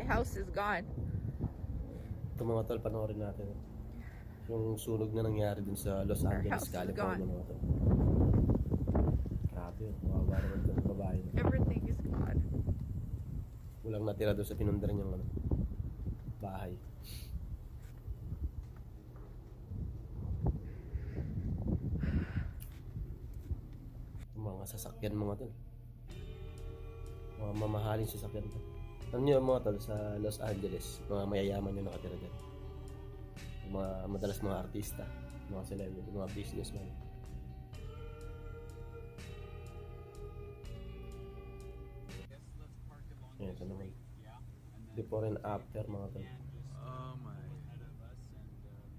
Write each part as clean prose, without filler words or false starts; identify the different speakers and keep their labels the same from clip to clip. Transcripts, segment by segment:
Speaker 1: house is gone.
Speaker 2: Ito mga tol, panoorin natin. Yung sunog na nangyari dun sa Los Angeles, California mga tol. Grabe, mawawala naman ito ng babae.
Speaker 1: Everything is gone.
Speaker 2: Walang natira doon sa pinundaran niyang bahay. Mga sasakyan mga tol. Mga mamahaling sasakyan to. Alam niyo mga tol, sa Los Angeles, mga mayayaman yung nakatira dyan. Madalas mga artista, mga celebrity, mga businessman. Yan, ito naman. Before and after mga tol.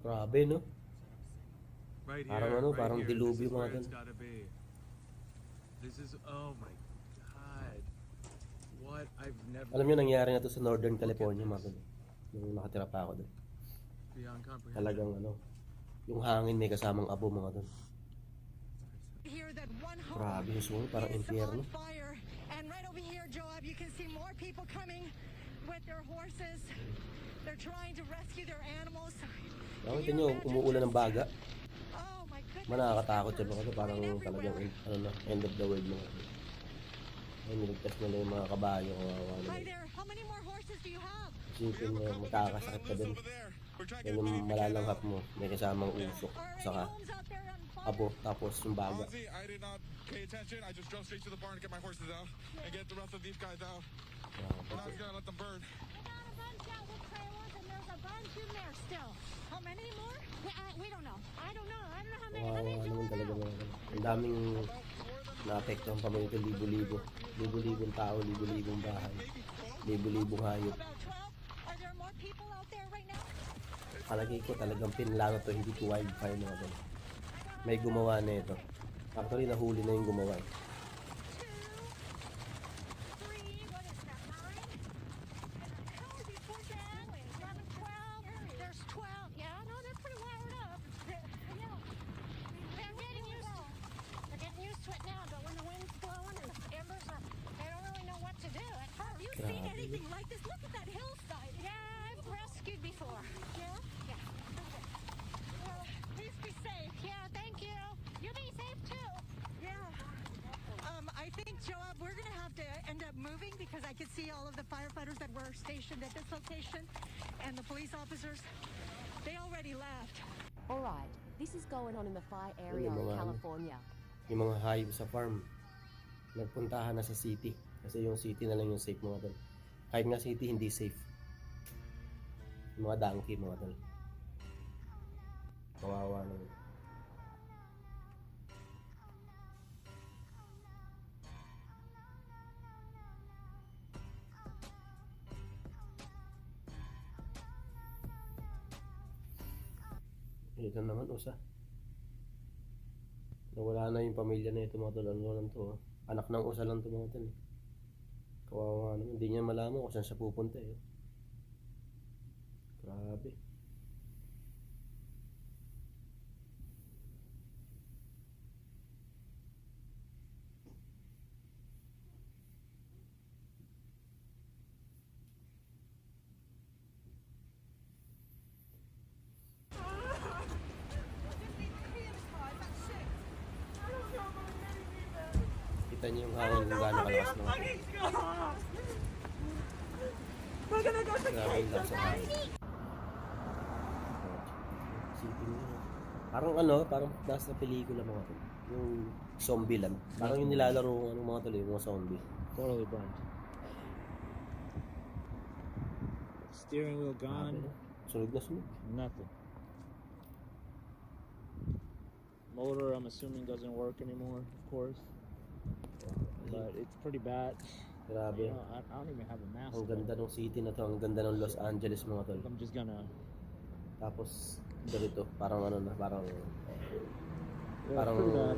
Speaker 2: Grabe no? Parang parang dilubyo mga tol.
Speaker 3: This is, oh my god. What? I've never...
Speaker 2: Alam niyo nangyari na to sa Northern California mga tol. Nung nakatira pa ako doon. Talagang yung hangin may kasamang abo mga tol. Grabe yung sunog, parang impyerno.
Speaker 4: And right over here, Joab, you can see more people coming with their horses. They're trying to rescue their animals.
Speaker 2: Nakita nyo, umuulan ng baga.
Speaker 4: Oh my goodness.
Speaker 2: Manakatakot yun mga tol, parang talagang end of the world mga tol. Ay, niligtas na yung mga kabayo.
Speaker 4: Hi there, how many more horses do you have?
Speaker 2: Isipin mo, magkakasakit ka din. Yan yung malalanghap mo, may kasamang usok, saka abo, tapos yung baga.
Speaker 5: Honestly, I did not pay attention. I just drove straight to the barn to get my horses out and get the rest of these guys out. We're not gonna let them burn.
Speaker 4: We got a bunch out with trailers and there's a bunch in there still. How many more? We don't know. I don't know how many. How many
Speaker 2: Naman talaga mga ang daming naapektuhan pa mga ito, libo-libo. Libo-libong tao, libo-libong bahay, libo-libong hayop.
Speaker 4: About 12? Are there more people out there right now?
Speaker 2: Palagi ko talagang pinlano to, hindi ko wildfire mga tol. May gumawa na ito. Actually, nahuli na yung gumawa.
Speaker 4: 2, 3, what is that, 9? How is it 14? 11, 12? There's 12. Yeah, no, they're pretty wired up. Yeah. They're getting used to it now, but when the wind's blowing and the embers are, they don't really know what to do at first. Have you seen anything like this? Look at that hillside. Yeah, I've rescued before. Yeah? Yeah. Well, please be safe. Yeah, thank you. You be safe too. Yeah. I think, Joab, we're going to have to end up moving because I could see all of the firefighters that were stationed at this location and the police officers. They already left.
Speaker 6: All right, this is going on in the fire area in California.
Speaker 2: Yung mga hayop sa farm, nagpuntahan na sa city. Kasi yung city na lang yung safe mga tol. Kahit nga city, hindi safe. Yung mga donkey mga tol. Kawawa naman. Ito naman usa. Nawala na yung pamilya na ito mga tol. Ano lang to? Anak ng usa lang to mga tol. Kawawa naman. Hindi niya malaman kung saan siya pupunta eh. Grabe. Kita niyo yung hangin kung gaano kalakas na. Grabe yung lakas ng hangin. Isipin niyo. Parang parang nasa pelikula mga tol. Yung zombie lang. Parang yung nilalaro ng mga tol, yung mga zombie.
Speaker 7: Totally burned. Steering wheel gone.
Speaker 2: Sunog na sunog.
Speaker 7: Nothing. Motor, I'm assuming, doesn't work anymore, of course. But it's pretty bad.
Speaker 2: Grabe.
Speaker 7: You know, I don't even have a mask.
Speaker 2: Ang ganda ng city na to. Ang ganda ng Los Angeles mga tol.
Speaker 7: I'm just gonna...
Speaker 2: Tapos ganito. Parang parang...
Speaker 7: Yeah,
Speaker 2: parang...
Speaker 7: pretty bad.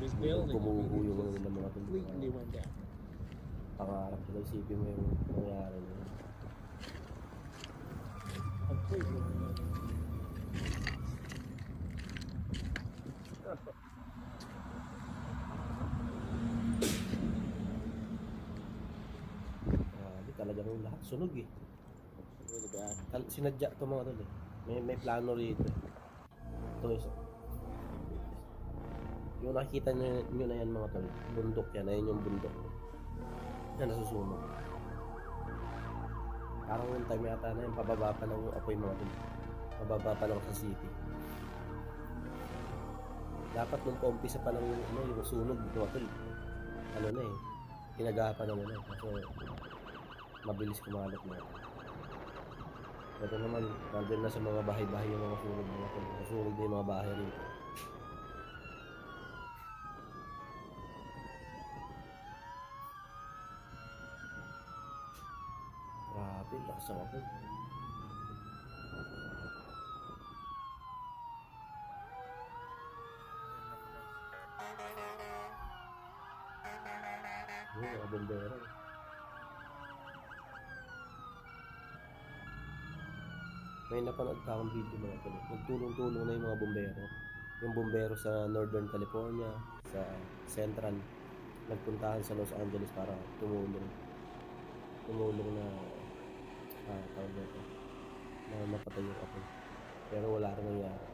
Speaker 7: This building
Speaker 2: Gumuho yung mga tol.
Speaker 7: completely went down.
Speaker 2: Pangarap ko. Isipin mo yung nangyari na.
Speaker 7: Completely.
Speaker 2: talagang lahat sunog eh.
Speaker 7: Really bad.
Speaker 2: Sinadya to mga tol eh. May plano rito eh. Ito isa. Yung nakikita nyo na yan mga tol, bundok yan, ayun yung bundok na nasusunog. Parang yung time yata na yun, pababa pa ng apoy mga tol, pababa pa lang sa city. Dapat nung paumpisa pa lang yung sunog mga tol, ano na eh, pinagapan na nila kasi mabilis kumalat na. Ito naman, nandun na sa mga bahay-bahay yung mga sunog mga tol, nasunog na yung mga bahay rito. Grabe, lakas ang apoy. Yung mga bombero. May napanood ka akong video mga tol. Nagtulong-tulong na yung mga bombero. Yung bombero sa Northern California, sa Central, nagpuntahan sa Los Angeles para tumulong na tawag nito na mapatay yung apoy. Pero wala rin nangyari.